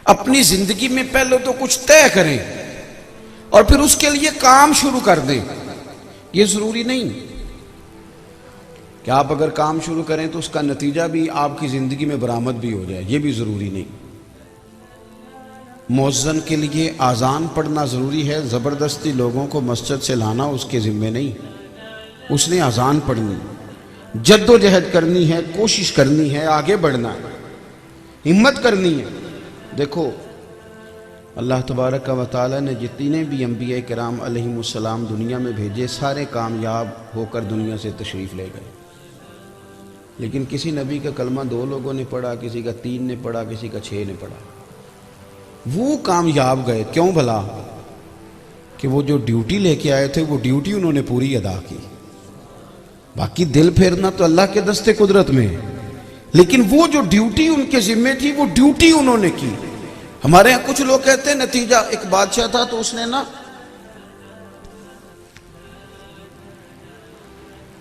اپنی زندگی میں پہلے تو کچھ طے کریں اور پھر اس کے لیے کام شروع کر دیں. یہ ضروری نہیں کہ آپ اگر کام شروع کریں تو اس کا نتیجہ بھی آپ کی زندگی میں برآمد بھی ہو جائے، یہ بھی ضروری نہیں. مؤذن کے لیے اذان پڑھنا ضروری ہے، زبردستی لوگوں کو مسجد سے لانا اس کے ذمے نہیں. اس نے اذان پڑھنی، جد و جہد کرنی ہے، کوشش کرنی ہے، آگے بڑھنا ہے، ہمت کرنی ہے. دیکھو اللہ تبارک و تعالی نے جتنے بھی انبیاء کرام علیہم السلام دنیا میں بھیجے، سارے کامیاب ہو کر دنیا سے تشریف لے گئے. لیکن کسی نبی کا کلمہ 2 لوگوں نے پڑھا، کسی کا 3 نے پڑھا، کسی کا 6 نے پڑھا. وہ کامیاب گئے. کیوں بھلا؟ کہ وہ جو ڈیوٹی لے کے آئے تھے وہ ڈیوٹی انہوں نے پوری ادا کی. باقی دل پھیرنا تو اللہ کے دستے قدرت میں ہے، لیکن وہ جو ڈیوٹی ان کے ذمے تھی وہ ڈیوٹی انہوں نے کی. ہمارے ہاں کچھ لوگ کہتے ہیں نتیجہ، ایک بادشاہ تھا تو اس نے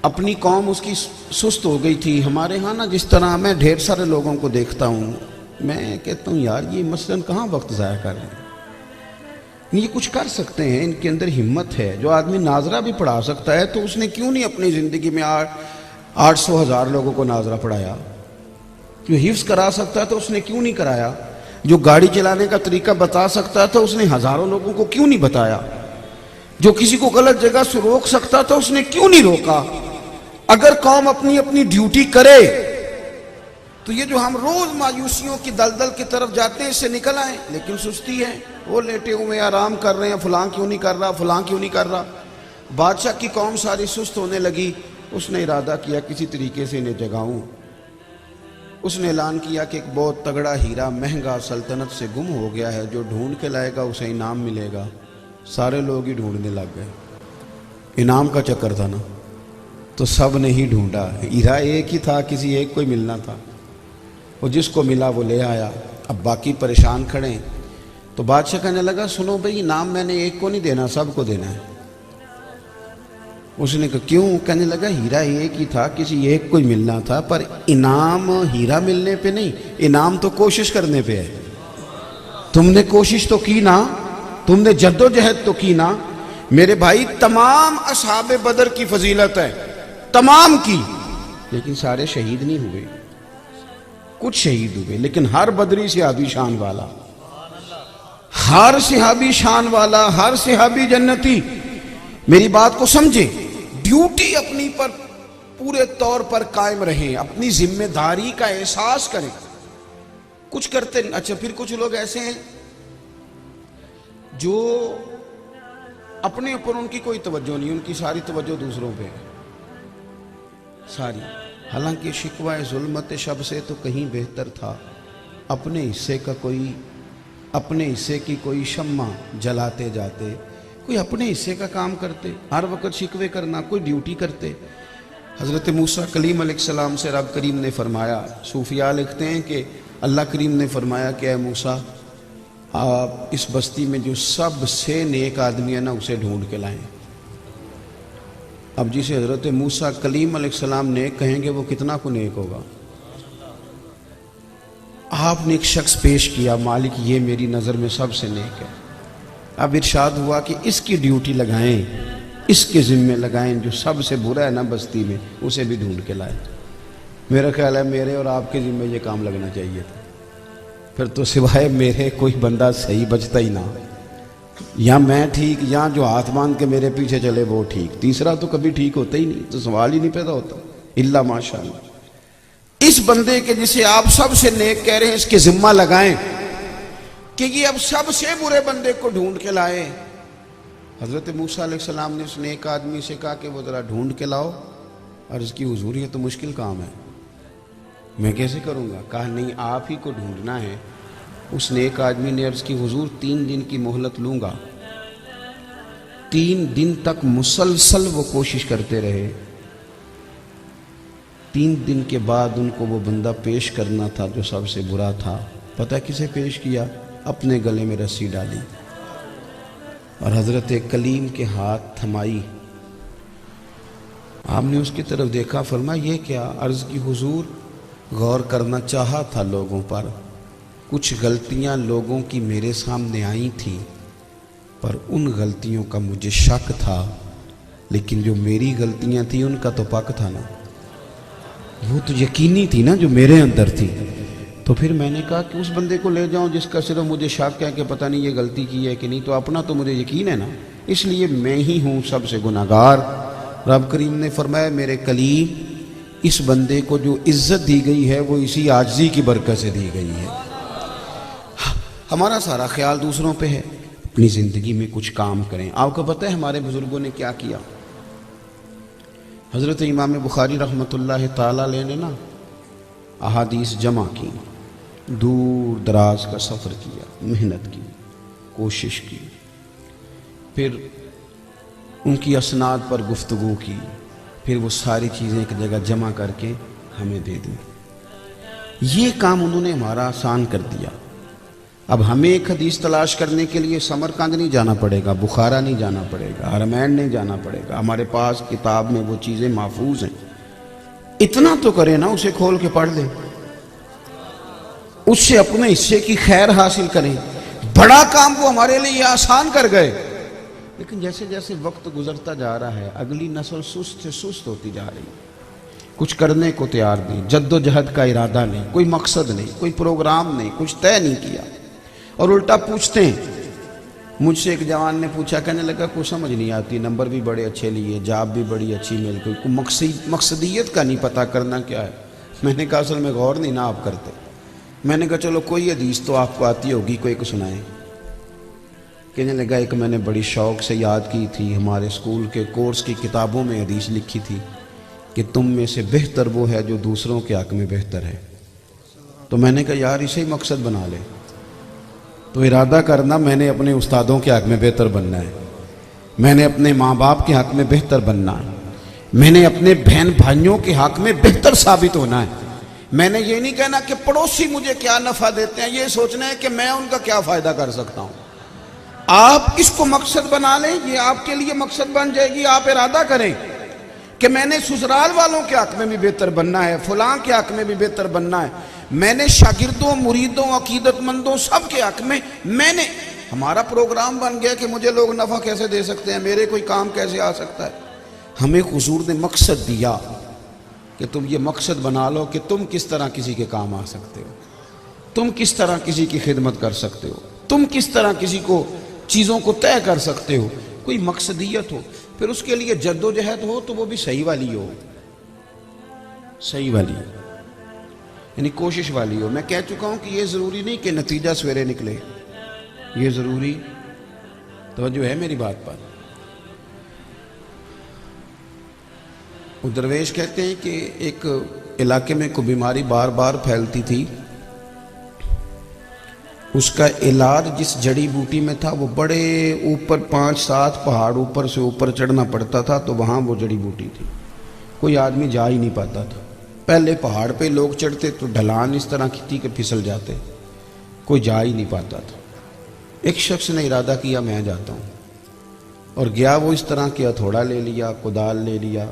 اپنی قوم اس کی سست ہو گئی تھی. ہمارے ہاں جس طرح میں ڈھیر سارے لوگوں کو دیکھتا ہوں، میں کہتا ہوں یار یہ مثلاً کہاں وقت ضائع کر رہے ہیں، یہ کچھ کر سکتے ہیں، ان کے اندر ہمت ہے. جو آدمی ناظرہ بھی پڑھا سکتا ہے تو اس نے کیوں نہیں اپنی زندگی میں 800,000 لوگوں کو ناظرہ پڑھایا؟ جو حفظ کرا سکتا ہے تو اس نے کیوں نہیں کرایا؟ جو گاڑی چلانے کا طریقہ بتا سکتا تھا اس نے ہزاروں لوگوں کو کیوں نہیں بتایا؟ جو کسی کو غلط جگہ سے روک سکتا تھا اس نے کیوں نہیں روکا؟ اگر قوم اپنی اپنی ڈیوٹی کرے تو یہ جو ہم روز مایوسیوں کی دلدل کی طرف جاتے ہیں اس سے نکل آئیں. لیکن سستی ہے، وہ لیٹے ہوئے آرام کر رہے ہیں، فلاں کیوں نہیں کر رہا، فلاں کیوں نہیں کر رہا. بادشاہ کی قوم ساری سست ہونے لگی. اس نے ارادہ کیا کسی طریقے سے انہیں جگاؤں. اس نے اعلان کیا کہ ایک بہت تگڑا ہیرا مہنگا سلطنت سے گم ہو گیا ہے، جو ڈھونڈ کے لائے گا اسے انعام ملے گا. سارے لوگ ہی ڈھونڈنے لگ گئے. انعام کا چکر تھا نا، تو سب نے ہی ڈھونڈا. ہیرا ایک ہی تھا، کسی ایک کو ہی ملنا تھا. وہ جس کو ملا وہ لے آیا. اب باقی پریشان کھڑے ہیں. تو بادشاہ کہنے لگا سنو بھئی، انعام میں نے ایک کو نہیں دینا، سب کو دینا ہے. اس نے کہا کیوں؟ کہنے لگا ہیرا ایک ہی تھا، کسی ایک کو ہی ملنا تھا، پر انعام ہیرا ملنے پہ نہیں، انعام تو کوشش کرنے پہ ہے. تم نے کوشش تو کی نا، تم نے جد و جہد تو کی نا. میرے بھائی تمام اصحاب بدر کی فضیلت ہے، تمام کی، لیکن سارے شہید نہیں ہوئے. کچھ شہید ہوئے، لیکن ہر بدری صحابی شان والا، ہر صحابی شان والا، ہر صحابی جنتی. میری بات کو سمجھیں، ڈیوٹی اپنی پر پورے طور پر قائم رہیں، اپنی ذمہ داری کا احساس کریں. کچھ کرتے نہیں. اچھا پھر کچھ لوگ ایسے ہیں جو اپنے اوپر ان کی کوئی توجہ نہیں، ان کی ساری توجہ دوسروں پہ ہے، ساری. حالانکہ شکوہ ظلمت شب سے تو کہیں بہتر تھا، اپنے حصے کی کوئی شمع جلاتے جاتے. کوئی اپنے حصے کا کام کرتے، ہر وقت شکوے کرنا، کوئی ڈیوٹی کرتے. حضرت موسیٰ کلیم علیہ السلام سے رب کریم نے فرمایا، صوفیاء لکھتے ہیں کہ اللہ کریم نے فرمایا کہ اے موسیٰ، آپ اس بستی میں جو سب سے نیک آدمی ہے نا اسے ڈھونڈ کے لائیں. اب جسے حضرت موسیٰ کلیم علیہ السلام نیک کہیں گے وہ کتنا کو نیک ہوگا. آپ نے ایک شخص پیش کیا، مالک یہ میری نظر میں سب سے نیک ہے. اب ارشاد ہوا کہ اس کی ڈیوٹی لگائیں، اس کے ذمے لگائیں، جو سب سے برا ہے نا بستی میں اسے بھی ڈھونڈ کے لائیں. میرا خیال ہے میرے اور آپ کے ذمے یہ کام لگنا چاہیے تھا. پھر تو سوائے میرے کوئی بندہ صحیح بچتا ہی نہ، یا میں ٹھیک، یا جو ہاتھ باندھ کے میرے پیچھے چلے وہ ٹھیک. تیسرا تو کبھی ٹھیک ہوتا ہی نہیں، تو سوال ہی نہیں پیدا ہوتا الا ماشاءاللہ. اس بندے کے جسے آپ سب سے نیک کہہ رہے ہیں اس کے ذمہ لگائیں کہ یہ اب سب سے برے بندے کو ڈھونڈ کے لائے. حضرت موسیٰ علیہ السلام نے اس نیک آدمی سے کہا کہ وہ ذرا ڈھونڈ کے لاؤ. عرض کی حضور یہ تو مشکل کام ہے، میں کیسے کروں گا؟ کہا نہیں، آپ ہی کو ڈھونڈنا ہے. اس نیک آدمی نے عرض کی حضور 3 دن کی مہلت لوں گا. 3 دن تک مسلسل وہ کوشش کرتے رہے. 3 دن کے بعد ان کو وہ بندہ پیش کرنا تھا جو سب سے برا تھا. پتہ کسے پیش کیا؟ اپنے گلے میں رسی ڈالی اور حضرت کلیم کے ہاتھ تھمائی. آپ نے اس کی طرف دیکھا، فرمایا یہ کیا؟ عرض کی حضور غور کرنا چاہا تھا لوگوں پر، کچھ غلطیاں لوگوں کی میرے سامنے آئی تھیں، پر ان غلطیوں کا مجھے شک تھا، لیکن جو میری غلطیاں تھیں ان کا تو پک تھا نا، وہ تو یقینی تھی نا جو میرے اندر تھی۔ تو پھر میں نے کہا کہ اس بندے کو لے جاؤں جس کا صرف مجھے شک ہے کہ پتہ نہیں یہ غلطی کی ہے کہ نہیں، تو اپنا تو مجھے یقین ہے نا، اس لیے میں ہی ہوں سب سے گناہگار۔ رب کریم نے فرمایا میرے کلیم، اس بندے کو جو عزت دی گئی ہے وہ اسی عاجزی کی برکت سے دی گئی ہے۔ ہمارا سارا خیال دوسروں پہ ہے، اپنی زندگی میں کچھ کام کریں۔ آپ کو پتہ ہے ہمارے بزرگوں نے کیا کیا؟ حضرت امام بخاری رحمۃ اللہ تعالیٰ علیہ نے نا احادیث جمع کی، دور دراز کا سفر کیا، محنت کی، کوشش کی، پھر ان کی اسناد پر گفتگو کی، پھر وہ ساری چیزیں ایک جگہ جمع کر کے ہمیں دے دیں۔ یہ کام انہوں نے ہمارا آسان کر دیا۔ اب ہمیں ایک حدیث تلاش کرنے کے لیے سمرقند نہیں جانا پڑے گا، بخارا نہیں جانا پڑے گا، حرمین نہیں جانا پڑے گا، ہمارے پاس کتاب میں وہ چیزیں محفوظ ہیں۔ اتنا تو کریں نا، اسے کھول کے پڑھ لیں، اس سے اپنے حصے کی خیر حاصل کریں۔ بڑا کام وہ ہمارے لیے آسان کر گئے، لیکن جیسے جیسے وقت گزرتا جا رہا ہے اگلی نسل سست سے سست ہوتی جا رہی ہے، کچھ کرنے کو تیار نہیں، جد و جہد کا ارادہ نہیں، کوئی مقصد نہیں، کوئی پروگرام نہیں، کچھ طے نہیں کیا، اور الٹا پوچھتے ہیں۔ مجھ سے ایک جوان نے پوچھا، کہنے لگا کوئی سمجھ نہیں آتی، نمبر بھی بڑے اچھے لیے، جاب بھی بڑی اچھی مل گئی، کوئی مقصدیت کا نہیں پتہ کرنا کیا ہے۔ میں نے کہا اصل میں غور نہیں نا آپ کرتے۔ میں نے کہا چلو کوئی حدیث تو آپ کو آتی ہوگی، کوئی کو سنائیں۔ کہنے لگا ایک میں نے بڑی شوق سے یاد کی تھی، ہمارے اسکول کے کورس کی کتابوں میں حدیث لکھی تھی کہ تم میں سے بہتر وہ ہے جو دوسروں کے حق میں بہتر ہے۔ تو میں نے کہا یار اسے ہی مقصد بنا لے، تو ارادہ کرنا میں نے اپنے استادوں کے حق میں بہتر بننا ہے، میں نے اپنے ماں باپ کے حق میں بہتر بننا ہے، میں نے اپنے بہن بھائیوں کے حق میں بہتر ثابت ہونا ہے۔ میں نے یہ نہیں کہنا کہ پڑوسی مجھے کیا نفع دیتے ہیں، یہ سوچنا ہے کہ میں ان کا کیا فائدہ کر سکتا ہوں۔ آپ اس کو مقصد بنا لیں، یہ آپ کے لیے مقصد بن جائے گی۔ آپ ارادہ کریں کہ میں نے سسرال والوں کے حق میں بھی بہتر بننا ہے، فلاں کے حق میں بھی بہتر بننا ہے، میں نے شاگردوں، مریدوں، عقیدت مندوں سب کے حق میں نے ہمارا پروگرام بن گیا کہ مجھے لوگ نفع کیسے دے سکتے ہیں، میرے کوئی کام کیسے آ سکتا ہے۔ ہمیں حضور نے مقصد دیا کہ تم یہ مقصد بنا لو کہ تم کس طرح کسی کے کام آ سکتے ہو، تم کس طرح کسی کی خدمت کر سکتے ہو، تم کس طرح کسی کو چیزوں کو طے کر سکتے ہو، کوئی مقصدیت ہو، پھر اس کے لیے جد و جہد ہو تو وہ بھی صحیح والی ہو، صحیح والی ہو، یعنی کوشش والی ہو۔ میں کہہ چکا ہوں کہ یہ ضروری نہیں کہ نتیجہ سویرے نکلے، یہ ضروری توجہ ہے میری بات پر۔ درویش کہتے ہیں کہ ایک علاقے میں کوئی بیماری بار بار پھیلتی تھی، اس کا علاج جس جڑی بوٹی میں تھا وہ بڑے اوپر 5-7 پہاڑ اوپر سے اوپر چڑھنا پڑتا تھا، تو وہاں وہ جڑی بوٹی تھی، کوئی آدمی جا ہی نہیں پاتا تھا۔ پہلے پہاڑ پہ لوگ چڑھتے تو ڈھلان اس طرح کی تھی کہ پھسل جاتے، کوئی جا ہی نہیں پاتا تھا۔ ایک شخص نے ارادہ کیا میں جاتا ہوں، اور گیا، وہ اس طرح کے ہتھوڑا لے لیا، کدال لے لیا،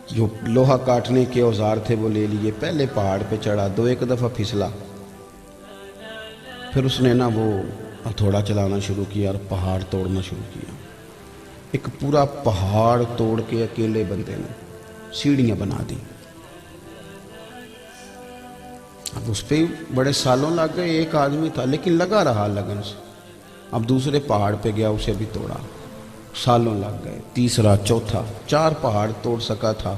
جو لوہا کاٹنے کے اوزار تھے وہ لے لیے، پہلے پہاڑ پہ چڑھا، 2-1 دفعہ پھسلا، پھر اس نے نا وہ ہتھوڑا چلانا شروع کیا اور پہاڑ توڑنا شروع کیا۔ ایک پورا پہاڑ توڑ کے اکیلے بندے نے سیڑھیاں بنا دی۔ اب اس پہ بڑے سالوں لگ گئے، ایک آدمی تھا لیکن لگا رہا لگن سے۔ اب دوسرے پہاڑ پہ گیا، اسے بھی توڑا، سالوں لگ گئے، تیسرا، چوتھا، 4 پہاڑ توڑ سکا تھا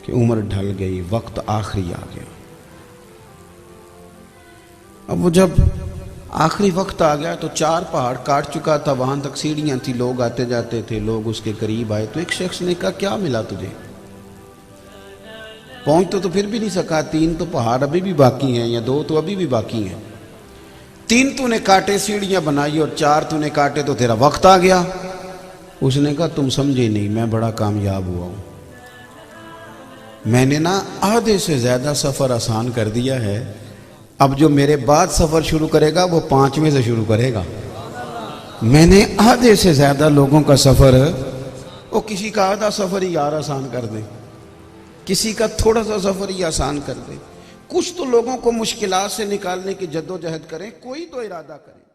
کہ عمر ڈھل گئی، وقت آخری آ گیا۔ اب وہ جب آخری وقت آ گیا تو 4 پہاڑ کاٹ چکا تھا، وہاں تک سیڑھیاں تھی، لوگ آتے جاتے تھے، لوگ اس کے قریب آئے، تو ایک شخص نے کہا کیا ملا تجھے؟ پہنچ تو پھر بھی نہیں سکا، 3 تو پہاڑ ابھی بھی باقی ہیں، یا 2 تو ابھی بھی باقی ہیں، 3 تو نے کاٹے، سیڑھیاں بنائی، اور 4 تو نے کاٹے، تو تیرا وقت آ گیا۔ اس نے کہا تم سمجھے نہیں، میں بڑا کامیاب ہوا ہوں، میں نے نا آدھے سے زیادہ سفر آسان کر دیا ہے، اب جو میرے بعد سفر شروع کرے گا وہ 5ویں سے شروع کرے گا۔ میں نے آدھے سے زیادہ لوگوں کا سفر، وہ کسی کا آدھا سفر ہی یار آسان کر دے، کسی کا تھوڑا سا سفر ہی آسان کر دے، کچھ تو لوگوں کو مشکلات سے نکالنے کی جدوجہد کریں، کوئی تو ارادہ کریں۔